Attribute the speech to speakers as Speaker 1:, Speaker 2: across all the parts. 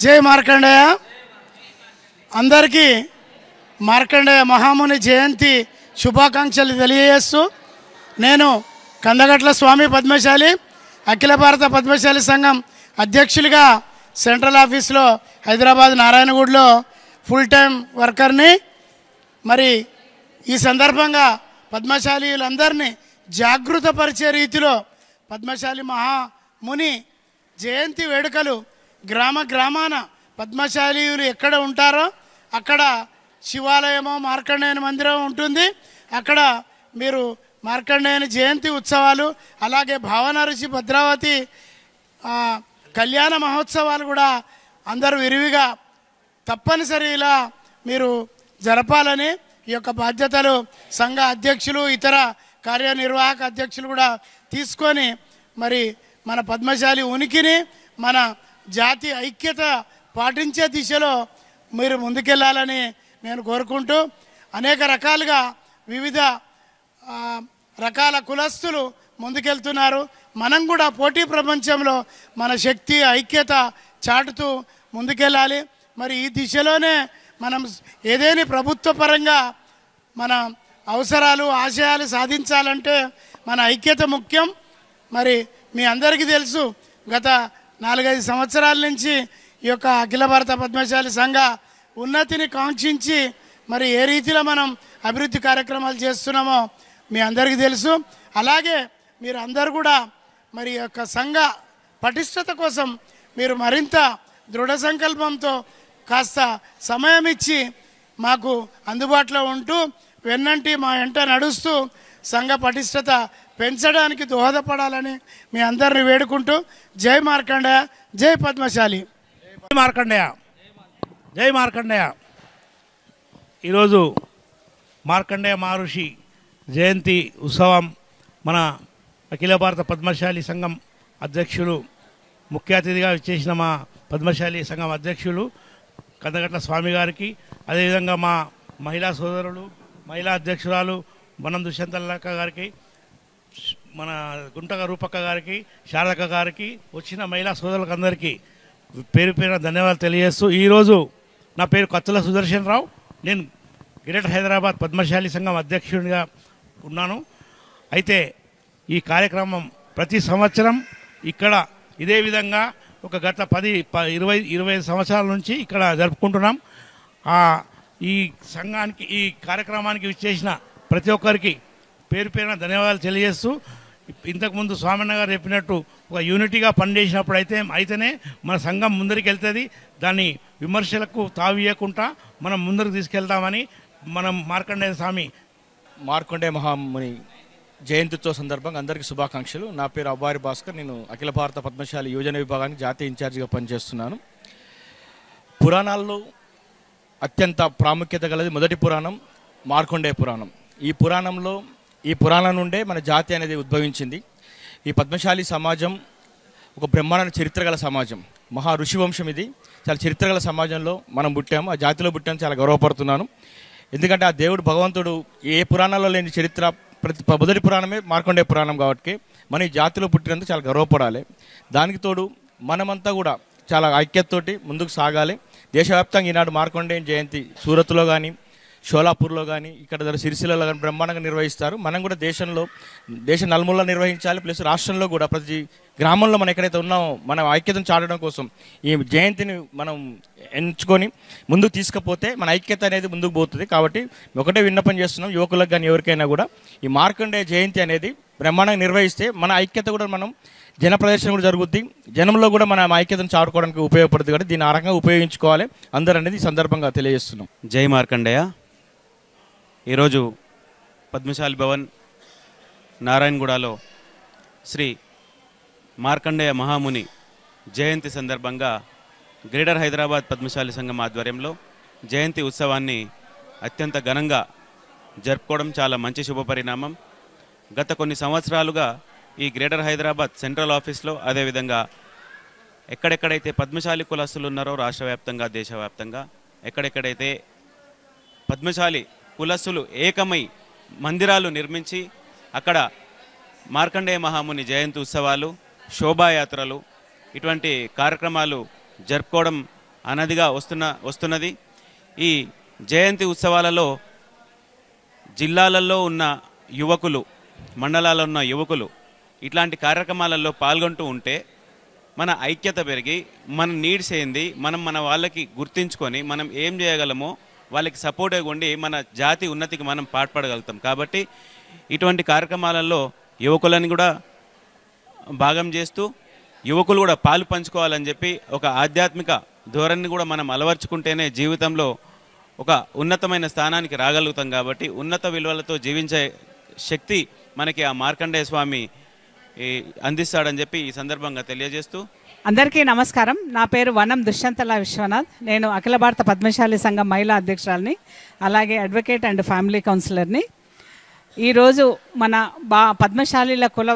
Speaker 1: జై మార్కండేయ. అందరికీ మార్కండేయ మహాముని జయంతి శుభాకాంక్షలు తెలియజేస్తూ నేను కందగట్ల స్వామి పద్మశాలి అఖిల భారత పద్మశాలి సంఘం అధ్యక్షులుగా సెంట్రల్ ఆఫీస్లో హైదరాబాద్ నారాయణగూడలో ఫుల్ టైం వర్కర్ని. మరి ఈ సందర్భంగా పద్మశాలీలందరినీ జాగృతపరిచే రీతిలో పద్మశాలి మహాముని జయంతి వేడుకలు గ్రామాన పద్మశాలీలు ఎక్కడ ఉంటారో అక్కడ శివాలయమో మార్కండేయుని మందిరం ఉంటుంది. అక్కడ మీరు మార్కండేయుని జయంతి ఉత్సవాలు, అలాగే భావన ఋషి భద్రావతి కళ్యాణ మహోత్సవాలు కూడా అందరూ విరివిగా తప్పనిసరిగా మీరు జరపాలని ఈ యొక్క బాధ్యతలు సంఘ అధ్యక్షులు, ఇతర కార్యనిర్వాహక అధ్యక్షులు కూడా తీసుకొని మరి మన పద్మశాలి ఉనికిని, మన జాతి ఐక్యత పాటించే దిశలో మీరు ముందుకెళ్ళాలని నేను కోరుకుంటూ, అనేక రకాలుగా వివిధ రకాల కులస్తులు ముందుకెళ్తున్నారు. మనం కూడా పోటీ ప్రపంచంలో మన శక్తి ఐక్యత చాటుతూ ముందుకెళ్ళాలి. మరి ఈ దిశలోనే మనం ఏదైనా ప్రభుత్వ పరంగా మన అవసరాలు ఆశయాలు సాధించాలంటే మన ఐక్యత ముఖ్యం. మరి మీ అందరికీ తెలుసు, గత 4-5 సంవత్సరాల నుంచి ఈ యొక్క అఖిల భారత పద్మశాలి సంఘ ఉన్నతిని కాంక్షించి మరి ఏ రీతిలో మనం అభివృద్ధి కార్యక్రమాలు చేస్తున్నామో మీ అందరికీ తెలుసు. అలాగే మీరు అందరూ కూడా మరి యొక్క సంఘ పటిష్టత కోసం మీరు మరింత దృఢ సంకల్పంతో కాస్త సమయం ఇచ్చి మాకు అందుబాటులో ఉంటూ వెన్నంటి మా వెంట నడుస్తూ సంఘ పటిష్టత పెంచడానికి దోహదపడాలని మీ అందరిని వేడుకుంటూ జై మార్కండేయ, జై పద్మశాలి.
Speaker 2: జై మార్కండేయ, జై మార్కండేయ. ఈరోజు మార్కండేయ మహర్షి జయంతి ఉత్సవం మన అఖిల భారత పద్మశాలి సంఘం అధ్యక్షులు, ముఖ్య అతిథిగా చేసిన మా పద్మశాలి సంఘం అధ్యక్షులు కందగట్ల స్వామి గారికి, అదేవిధంగా మా మహిళా సోదరులు, మహిళా అధ్యక్షురాలు మనం దుష్యంతలక్క గారికి, మన గుంటక రూపక్క గారికి, శారదక్క గారికి, వచ్చిన మహిళా సోదరులకు అందరికీ పేరు పేరున ధన్యవాదాలు తెలియజేస్తూ, ఈరోజు నా పేరు కత్తుల సుదర్శన్ రావు. నేను గ్రేటర్ హైదరాబాద్ పద్మశాలి సంఘం అధ్యక్షుడిగా ఉన్నాను. అయితే ఈ కార్యక్రమం ప్రతి సంవత్సరం ఇక్కడ ఇదే విధంగా ఒక గత 10-20 సంవత్సరాల నుంచి ఇక్కడ జరుపుకుంటున్నాం. ఈ సంఘానికి, ఈ కార్యక్రమానికి విచ్చేసిన ప్రతి ఒక్కరికి పేరు పేరున ధన్యవాదాలు తెలియజేస్తూ, ఇంతకుముందు స్వామన్న గారు చెప్పినట్టు ఒక యూనిటీగా పనిచేసినప్పుడు అయితేనే మన సంఘం ముందరికి వెళ్తుంది. దాన్ని విమర్శలకు తావియకుండా మనం ముందరికి తీసుకెళ్తామని మనం
Speaker 3: మార్కండేయ మహాముని జయంతితో సందర్భంగా అందరికీ శుభాకాంక్షలు. నా పేరు అవ్వారి భాస్కర్. నేను అఖిల భారత పద్మశాలి యువజన విభాగానికి జాతీయ ఇన్ఛార్జిగా పనిచేస్తున్నాను. పురాణాల్లో అత్యంత ప్రాముఖ్యత గలది మొదటి పురాణం మార్కండేయ పురాణం. ఈ పురాణం నుండే మన జాతి అనేది ఉద్భవించింది. ఈ పద్మశాలి సమాజం ఒక బ్రహ్మాండ చరిత్ర గల సమాజం, మహా ఋషి వంశం. ఇది చాలా చరిత్ర గల సమాజంలో మనం పుట్టాము, ఆ జాతిలో పుట్టాము. చాలా గర్వపడుతున్నాను. ఎందుకంటే ఆ దేవుడు భగవంతుడు ఏ పురాణాల్లో లేని చరిత్ర, మొదటి పురాణమే మార్కండేయ పురాణం కాబట్టి మన ఈ జాతిలో పుట్టినందుకు చాలా గర్వపడాలి. దానికి తోడు మనమంతా కూడా చాలా ఐక్యతతోటి ముందుకు సాగాలి. దేశవ్యాప్తంగా ఈనాడు మార్కండేయ జయంతి సూరత్లో కానీ, షోలాపూర్లో కానీ, ఇక్కడ సిరిసిల్లలో కానీ బ్రహ్మాండంగా నిర్వహిస్తారు. మనం కూడా దేశ నలుమూలలో నిర్వహించాలి. ప్లస్ రాష్ట్రంలో కూడా ప్రతి గ్రామంలో మనం ఎక్కడైతే ఉన్నామో మన ఐక్యతను చాటడం కోసం ఈ జయంతిని మనం ఎంచుకొని ముందుకు తీసుకపోతే మన ఐక్యత అనేది ముందుకు పోతుంది. కాబట్టి ఒకటే విన్నపం చేస్తున్నాం యువకులకు కానీ ఎవరికైనా కూడా, ఈ మార్కండేయ జయంతి అనేది బ్రహ్మాండంగా నిర్వహిస్తే మన ఐక్యత కూడా మనం జన ప్రదర్శన కూడా జరుగుద్ది, జనంలో కూడా మన ఐక్యతను చాటుకోవడానికి ఉపయోగపడుతుంది. కాబట్టి దీన్ని ఆ రకంగా ఉపయోగించుకోవాలి అందరూ అనేది ఈ సందర్భంగా తెలియజేస్తున్నాం.
Speaker 4: జై మార్కండేయ. ఈరోజు పద్మశాలి భవన్ నారాయణగూడలో శ్రీ మార్కండేయ మహాముని జయంతి సందర్భంగా గ్రేటర్ హైదరాబాద్ పద్మశాలి సంఘం ఆధ్వర్యంలో జయంతి ఉత్సవాన్ని అత్యంత ఘనంగా జరుపుకోవడం చాలా మంచి శుభపరిణామం. గత కొన్ని సంవత్సరాలుగా ఈ గ్రేటర్ హైదరాబాద్ సెంట్రల్ ఆఫీస్లో, అదేవిధంగా ఎక్కడెక్కడైతే పద్మశాలి కులస్తులు ఉన్నారో రాష్ట్ర వ్యాప్తంగా, దేశవ్యాప్తంగా ఎక్కడెక్కడైతే పద్మశాలి కులస్తులు ఏకమై మందిరాలు నిర్మించి అక్కడ మార్కండేయ మహాముని జయంతి ఉత్సవాలు, శోభాయాత్రలు, ఇటువంటి కార్యక్రమాలు జరుపుకోవడం అన్నదిగా వస్తున్నది. ఈ జయంతి ఉత్సవాలలో జిల్లాలలో ఉన్న యువకులు, మండలాల్లో ఉన్న యువకులు ఇట్లాంటి కార్యక్రమాలలో పాల్గొంటూ ఉంటే మన ఐక్యత పెరిగి మన నీడ్స్ ఏంది, మనం మన వాళ్ళకి గుర్తించుకొని మనం ఏం చేయగలమో వాళ్ళకి సపోర్ట్గా ఉండి మన జాతి ఉన్నతికి మనం పాటుపడగలుగుతాం. కాబట్టి ఇటువంటి కార్యక్రమాలలో యువకులను కూడా భాగం చేస్తూ యువకులు కూడా పాలు పంచుకోవాలని చెప్పి ఒక ఆధ్యాత్మిక ధోరణిని కూడా మనం అలవర్చుకుంటేనే జీవితంలో ఒక ఉన్నతమైన స్థానానికి రాగలుగుతాం. కాబట్టి ఉన్నత విలువలతో జీవించే శక్తి మనకి ఆ మార్కండేయ స్వామి అందిస్తాడని చెప్పి ఈ సందర్భంగా తెలియజేస్తూ
Speaker 5: అందరికీ నమస్కారం. నా పేరు వనం దుష్యంతల విశ్వనాథ్. నేను అఖిల భారత పద్మశాలి సంఘం మహిళా అధ్యక్షురాలిని, అలాగే అడ్వకేట్ అండ్ ఫ్యామిలీ కౌన్సిలర్ని. ఈరోజు మన పద్మశాలీల కుల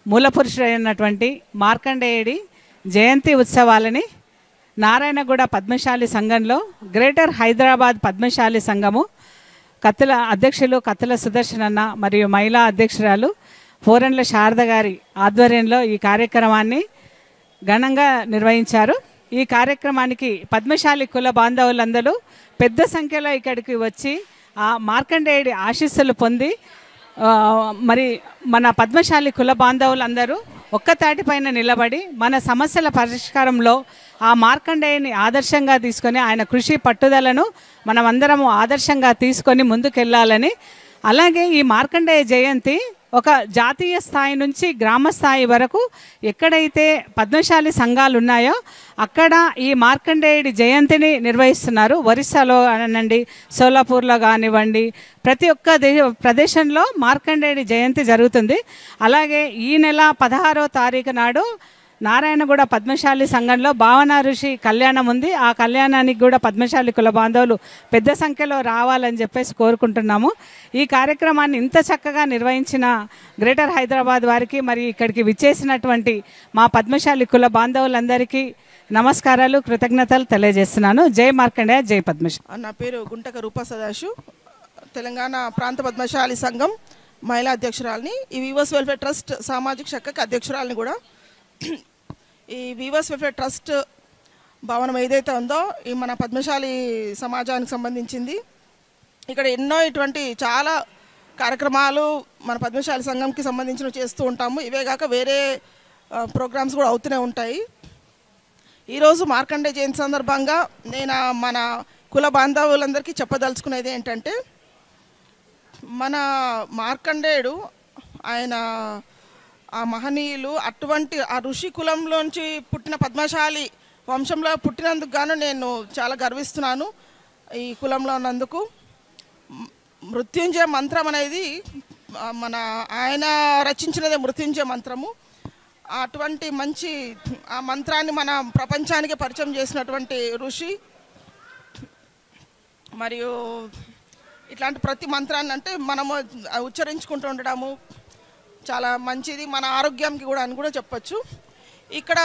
Speaker 5: మూలపురుషుడైనటువంటి మార్కండేయుడి జయంతి ఉత్సవాలని నారాయణగూడ పద్మశాలి సంఘంలో గ్రేటర్ హైదరాబాద్ పద్మశాలి సంఘము కత్తుల అధ్యక్షులు కత్తుల సుదర్శనన్న మరియు మహిళా అధ్యక్షురాలు పోరెండ్ల శారద గారి ఆధ్వర్యంలో ఈ కార్యక్రమాన్ని ఘనంగా నిర్వహించారు. ఈ కార్యక్రమానికి పద్మశాలి కుల బాంధవులందరూ పెద్ద సంఖ్యలో ఇక్కడికి వచ్చి ఆ మార్కండేయుడి ఆశీస్సులు పొంది మరి మన పద్మశాలి కుల బాంధవులందరూ ఒక్కతాటిపైన నిలబడి మన సమస్యల పరిష్కారంలో ఆ మార్కండేయుని ఆదర్శంగా తీసుకొని ఆయన కృషి పట్టుదలను మనమందరము ఆదర్శంగా తీసుకొని ముందుకెళ్ళాలని, అలాగే ఈ మార్కండేయ జయంతి ఒక జాతీయ స్థాయి నుంచి గ్రామ స్థాయి వరకు ఎక్కడైతే పద్మశాలి సంఘాలు ఉన్నాయో అక్కడ ఈ మార్కండేయుడి జయంతిని నిర్వహిస్తున్నారు. ఒరిస్సాలో కానివ్వండి, సోలాపూర్లో కానివ్వండి, ప్రతి ఒక్క ప్రదేశంలో మార్కండేయుడి జయంతి జరుగుతుంది. అలాగే ఈ నెల 16వ తారీఖు నాడు నారాయణగూడ పద్మశాలి సంఘంలో భావన ఋషి కళ్యాణం ఉంది. ఆ కళ్యాణానికి కూడా పద్మశాలి కుల బాంధవులు పెద్ద సంఖ్యలో రావాలని చెప్పేసి కోరుకుంటున్నాము. ఈ కార్యక్రమాన్ని ఇంత చక్కగా నిర్వహించిన గ్రేటర్ హైదరాబాద్ వారికి, మరి ఇక్కడికి విచ్చేసినటువంటి మా పద్మశాలి కుల బాంధవులందరికీ నమస్కారాలు, కృతజ్ఞతలు తెలియజేస్తున్నాను. జై మార్కండేయ, జై పద్మశాలి.
Speaker 6: నా పేరు గుంటక రూపా సదాశు, తెలంగాణ ప్రాంత పద్మశాలి సంఘం మహిళా అధ్యక్షురాలిని. ఈ వీవర్స్ వెల్ఫేర్ ట్రస్ట్ సామాజిక శాఖకి అధ్యక్షురాలిని కూడా. ఈ వీవర్స్ వెల్ఫేర్ ట్రస్ట్ భవనం ఏదైతే ఉందో ఈ మన పద్మశాలి సమాజానికి సంబంధించింది. ఇక్కడ ఎన్నో ఇటువంటి చాలా కార్యక్రమాలు మన పద్మశాలి సంఘంకి సంబంధించిన చేస్తూ ఉంటాము. ఇవే కాక వేరే ప్రోగ్రామ్స్ కూడా అవుతూనే ఉంటాయి. ఈరోజు మార్కండేయ జయంతి సందర్భంగా నేను మన కుల బాంధవులందరికీ చెప్పదలుచుకునేది ఏంటంటే, మన మార్కండేయుడు ఆయన ఆ మహనీయులు అటువంటి ఆ ఋషి కులంలోంచి పుట్టిన పద్మశాలి వంశంలో పుట్టినందుకు గాను నేను చాలా గర్విస్తున్నాను ఈ కులంలో ఉన్నందుకు. మృత్యుంజయ మంత్రం అనేది మన ఆయన రచించినదే మృత్యుంజయ మంత్రము. అటువంటి మంచి ఆ మంత్రాన్ని మన ప్రపంచానికి పరిచయం చేసినటువంటి ఋషి. మరియు ఇట్లాంటి ప్రతి మంత్రాన్ని అంటే మనము ఉచ్చరించుకుంటూ ఉండడము చాలా మంచిది, మన ఆరోగ్యానికి కూడా అని కూడా చెప్పచ్చు. ఇక్కడ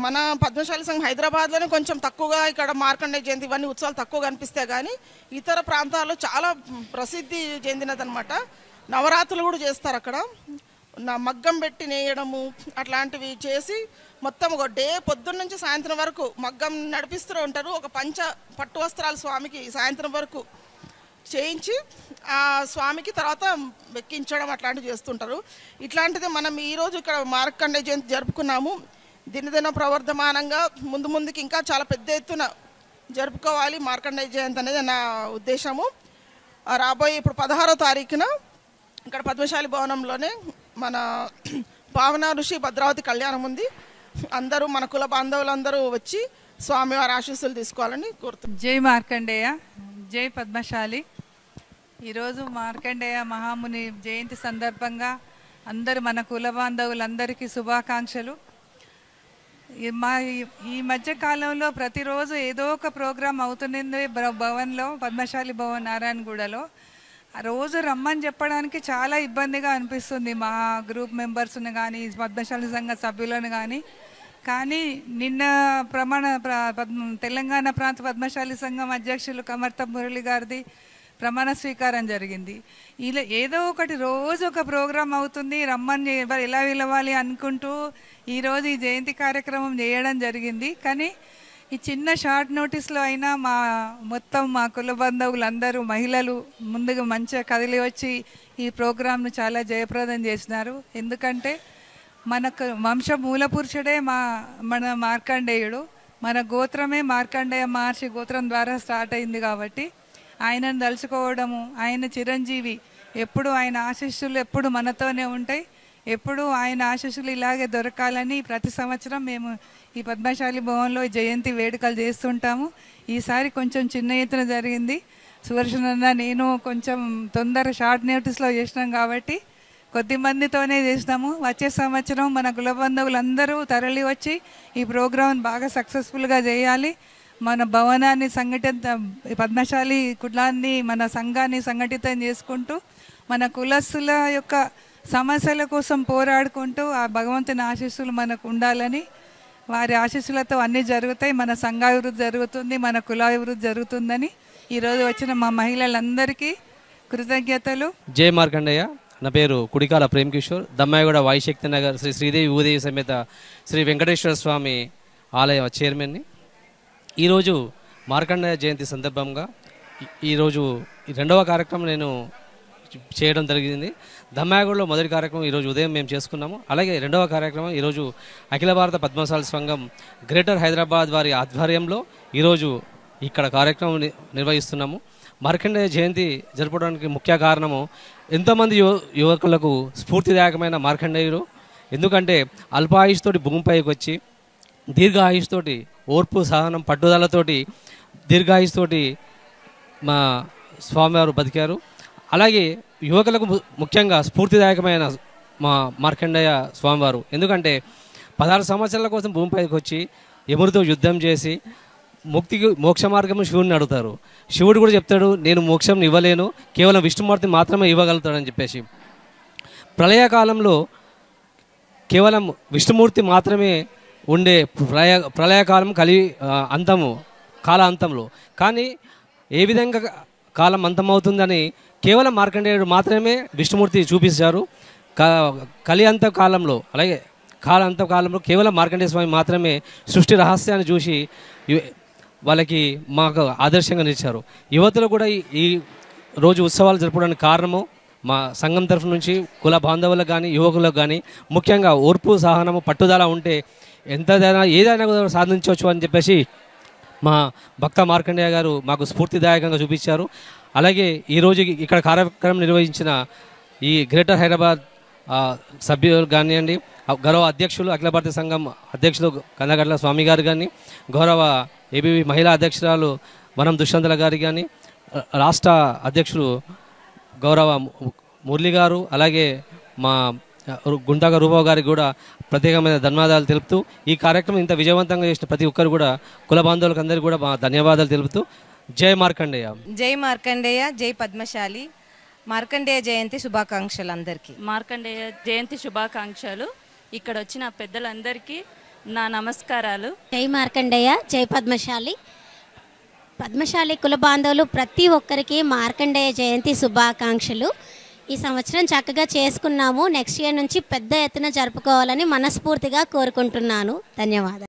Speaker 6: మన పద్మశాలి సంఘం హైదరాబాద్లోనే కొంచెం తక్కువగా ఇక్కడ మార్కండేయ జయంతి ఇవన్నీ ఉత్సవాలు తక్కువ కనిపిస్తాయి, కానీ ఇతర ప్రాంతాల్లో చాలా ప్రసిద్ధి చెందినదనమాట. నవరాత్రులు కూడా చేస్తారు అక్కడ. మగ్గం పెట్టి నేయడము అట్లాంటివి చేసి మొత్తం ఒక డే పొద్దున్న నుంచి సాయంత్రం వరకు మగ్గం నడిపిస్తూ ఉంటారు. ఒక పట్టు వస్త్రాలు స్వామికి సాయంత్రం వరకు చేయించి ఆ స్వామికి తర్వాత వెక్కించడం అట్లాంటివి చేస్తుంటారు. ఇట్లాంటిది మనం ఈరోజు ఇక్కడ మార్కండేయ జయంతి జరుపుకున్నాము. దినదిన ప్రవర్ధమానంగా ముందుకి ఇంకా చాలా పెద్ద ఎత్తున జరుపుకోవాలి మార్కండేయ జయంతి అనేది నా ఉద్దేశము. రాబోయే ఇప్పుడు 16వ తారీఖున ఇక్కడ పద్మశాలి భవనంలోనే మన భావన ఋషి భద్రావతి కళ్యాణం ఉంది. అందరూ మన కుల బాంధవులందరూ వచ్చి స్వామివారి ఆశీస్సులు తీసుకోవాలని కోరుతున్నాను.
Speaker 7: జై మార్కండేయ, జై పద్మశాలి. ఈరోజు మార్కండేయ మహాముని జయంతి సందర్భంగా అందరు మన కుల బాంధవులందరికీ శుభాకాంక్షలు. ఈ మధ్య కాలంలో ప్రతిరోజు ఏదో ఒక ప్రోగ్రాం అవుతుంది భవన్లో, పద్మశాలి భవన్ నారాయణగూడలో. ఆ రోజు రమ్మని చెప్పడానికి చాలా ఇబ్బందిగా అనిపిస్తుంది మా గ్రూప్ మెంబర్స్ని కానీ పద్మశాలి సంఘ సభ్యులను కానీ నిన్న తెలంగాణ ప్రాంత పద్మశాలి సంఘం అధ్యక్షులు కమర్త మురళి గారిది ప్రమాణ స్వీకారం జరిగింది. ఇలా ఏదో ఒకటి రోజు ఒక ప్రోగ్రాం అవుతుంది, రమ్మని ఎలా పిలవాలి అనుకుంటూ ఈరోజు ఈ జయంతి కార్యక్రమం చేయడం జరిగింది. కానీ ఈ చిన్న షార్ట్ నోటీస్లో అయినా మొత్తం మా కుల బంధువులందరూ మహిళలు ముందుగా మంచిగా కదిలి వచ్చి ఈ ప్రోగ్రాంను చాలా జయప్రదం చేసినారు. ఎందుకంటే మనకు వంశ మూల పురుషుడే మన మార్కండేయుడు, మన గోత్రమే మార్కండేయ మహర్షి గోత్రం ద్వారా స్టార్ట్ అయింది కాబట్టి ఆయనను తలుచుకోవడము, ఆయన చిరంజీవి, ఎప్పుడు ఆయన ఆశీస్సులు ఎప్పుడు మనతోనే ఉంటాయి, ఎప్పుడు ఆయన ఆశీస్సులు ఇలాగే దొరకాలని ప్రతి సంవత్సరం మేము ఈ పద్మశాలి భవన్లో జయంతి వేడుకలు చేస్తుంటాము. ఈసారి కొంచెం చిన్న ఎత్తున జరిగింది. సుదర్శనన్న నేను కొంచెం తొందర షార్ట్ నోటీస్లో చేసినాం కాబట్టి కొద్ది మందితోనే చేసినాము. వచ్చే సంవత్సరం మన కుల బంధువులందరూ తరలి వచ్చి ఈ ప్రోగ్రాం బాగా సక్సెస్ఫుల్గా చేయాలి. మన భవనాన్ని పద్మశాలి కులాన్ని మన సంఘాన్ని సంఘటితం చేసుకుంటూ మన కులస్తుల యొక్క సమస్యల కోసం పోరాడుకుంటూ ఆ భగవంతుని ఆశీస్సులు మనకు ఉండాలని, వారి ఆశీస్సులతో అన్నీ జరుగుతాయి. మన సంఘాభివృద్ధి జరుగుతుంది, మన కులాభివృద్ధి జరుగుతుందని ఈరోజు వచ్చిన మా మహిళలందరికీ కృతజ్ఞతలు.
Speaker 8: జై మార్కండయ్య. నా పేరు కుడికాల ప్రేమ్ కిషోర్, దమ్మాయిగూడ వాయుశక్తి నగర్ శ్రీ శ్రీదేవి భూదేవి సమేత శ్రీ వెంకటేశ్వర స్వామి ఆలయ చైర్మన్ని. ఈరోజు మార్కండయ్య జయంతి సందర్భంగా ఈరోజు రెండవ కార్యక్రమం నేను చేయడం జరిగింది. దమ్మాయిగూడలో మొదటి కార్యక్రమం ఈరోజు ఉదయం మేము చేసుకున్నాము. అలాగే రెండవ కార్యక్రమం ఈరోజు అఖిల భారత పద్మశాలి సంఘం గ్రేటర్ హైదరాబాద్ వారి ఆధ్వర్యంలో ఈరోజు ఇక్కడ కార్యక్రమం నిర్వహిస్తున్నాము. మార్కండేయ జయంతి జరపడానికి ముఖ్య కారణము ఎంతోమంది యువకులకు స్ఫూర్తిదాయకమైన మార్కండేయుడు. ఎందుకంటే అల్పాయుష్తోటి భూమిపైకి వచ్చి దీర్ఘాయుష్తోటి ఓర్పు సహనం పట్టుదలతోటి దీర్ఘాయుస్తోటి మా స్వామివారు బతికారు. అలాగే యువకులకు ముఖ్యంగా స్ఫూర్తిదాయకమైన మా మార్కండేయ స్వామివారు. ఎందుకంటే 16 సంవత్సరాల కోసం భూమిపైకి వచ్చి యముడితో యుద్ధం చేసి మోక్ష మార్గం శివుడిని అడుగుతారు. శివుడు కూడా చెప్తాడు, నేను మోక్షం ఇవ్వలేను, కేవలం విష్ణుమూర్తి మాత్రమే ఇవ్వగలుగుతాడని చెప్పేసి. ప్రళయకాలంలో కేవలం విష్ణుమూర్తి మాత్రమే ఉండే ప్రళయకాలం కాల అంతంలో కానీ ఏ విధంగా కాలం అంతమవుతుందని కేవలం మార్కండేయుడు మాత్రమే విష్ణుమూర్తి చూపించారు. కలి అంత కాలంలో అలాగే కాలంలో కేవలం మార్కండేయ స్వామి మాత్రమే సృష్టి రహస్యాన్ని చూసి వాళ్ళకి మాకు ఆదర్శంగా నిలిచారు. యువతులు కూడా ఈ రోజు ఉత్సవాలు జరపడానికి కారణము మా సంఘం తరఫు నుంచి కుల బాంధవులకు కానీ యువకులకు కానీ ముఖ్యంగా ఓర్పు సహనము పట్టుదల ఉంటే ఏదైనా సాధించవచ్చు అని చెప్పేసి మా భక్త మార్కండేయ గారు మాకు స్ఫూర్తిదాయకంగా చూపించారు. అలాగే ఈరోజు ఇక్కడ కార్యక్రమం నిర్వహించిన ఈ గ్రేటర్ హైదరాబాద్ సభ్యులు కానివ్వండి, గౌరవ అధ్యక్షులు అఖిల భారతీయ సంఘం అధ్యక్షులు కందగట్ల స్వామి గారు కానీ, గౌరవ ఏబీవీ మహిళా అధ్యక్షురాలు వనం దుష్యంతుల గారు కానీ, రాష్ట్ర అధ్యక్షులు గౌరవ మురళి గారు, అలాగే మా గుంటాక రూపావు గారికి కూడా ప్రత్యేకమైన ధన్యవాదాలు తెలుపుతూ ఈ కార్యక్రమం ఇంత విజయవంతంగా చేసిన ప్రతి ఒక్కరు కూడా కుల బాంధవులకు అందరికీ కూడా మా ధన్యవాదాలు తెలుపుతూ జై మార్కండేయ.
Speaker 9: జై మార్కండేయ, జై పద్మశాలి. మార్కండేయ జయంతి శుభాకాంక్షలు అందరికీ.
Speaker 10: మార్కండేయ జయంతి శుభాకాంక్షలు. ఇక్కడ వచ్చిన పెద్దలందరికీ నా నమస్కారాలు.
Speaker 11: జై మార్కండేయ, జై పద్మశాలి. పద్మశాలి కుల బాంధవులు ప్రతి ఒక్కరికి మార్కండేయ జయంతి శుభాకాంక్షలు. ఈ సంవత్సరం చక్కగా చేసుకున్నాము. నెక్స్ట్ ఇయర్ నుంచి పెద్ద ఎత్తున జరుపుకోవాలని మనస్ఫూర్తిగా కోరుకుంటున్నాను. ధన్యవాదాలు.